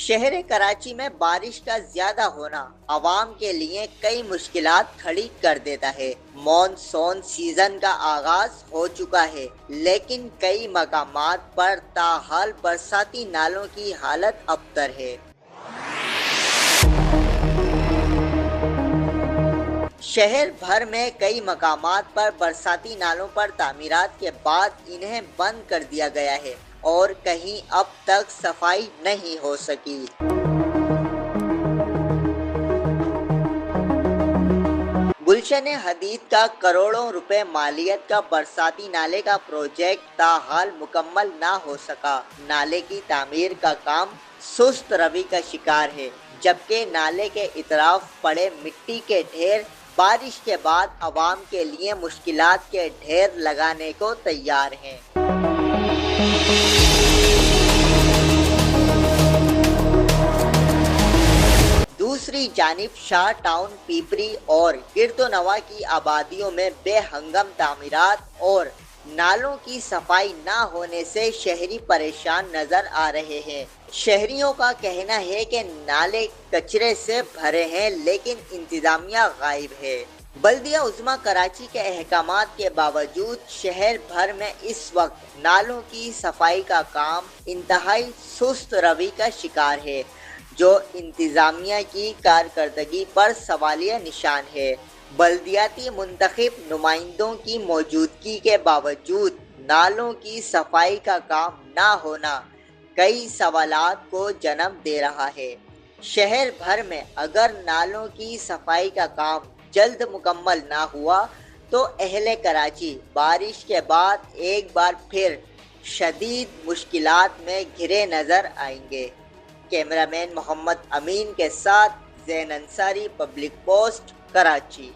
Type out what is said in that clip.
شہر کراچی میں بارش کا زیادہ ہونا عوام کے لیے کئی مشکلات کھڑی کر دیتا ہے۔ مانسون سیزن کا آغاز ہو چکا ہے، لیکن کئی مقامات پر تاحال برساتی نالوں کی حالت ابتر ہے۔ شہر بھر میں کئی مقامات پر برساتی نالوں پر تعمیرات کے بعد انہیں بند کر دیا گیا ہے اور کہیں اب تک صفائی نہیں ہو سکی۔ گلشن حدید کا کروڑوں روپے مالیت کا برساتی نالے کا پروجیکٹ تاحال مکمل نہ ہو سکا۔ نالے کی تعمیر کا کام سست روی کا شکار ہے، جبکہ نالے کے اطراف پڑے مٹی کے ڈھیر بارش کے بعد عوام کے لیے مشکلات کے ڈھیر لگانے کو تیار ہیں۔ دوسری جانب شاہ ٹاؤن، پیپری اور گرد و نواح کی آبادیوں میں بے ہنگم تعمیرات اور نالوں کی صفائی نہ ہونے سے شہری پریشان نظر آ رہے ہیں۔ شہریوں کا کہنا ہے کہ نالے کچرے سے بھرے ہیں، لیکن انتظامیہ غائب ہے۔ بلدیہ عظمیٰ کراچی کے احکامات کے باوجود شہر بھر میں اس وقت نالوں کی صفائی کا کام انتہائی سست روی کا شکار ہے، جو انتظامیہ کی کارکردگی پر سوالیہ نشان ہے۔ بلدیاتی منتخب نمائندوں کی موجودگی کے باوجود نالوں کی صفائی کا کام نہ ہونا کئی سوالات کو جنم دے رہا ہے۔ شہر بھر میں اگر نالوں کی صفائی کا کام جلد مکمل نہ ہوا تو اہل کراچی بارش کے بعد ایک بار پھر شدید مشکلات میں گھرے نظر آئیں گے۔ کیمرہ مین محمد امین کے ساتھ زین انصاری، پبلک پوسٹ، کراچی۔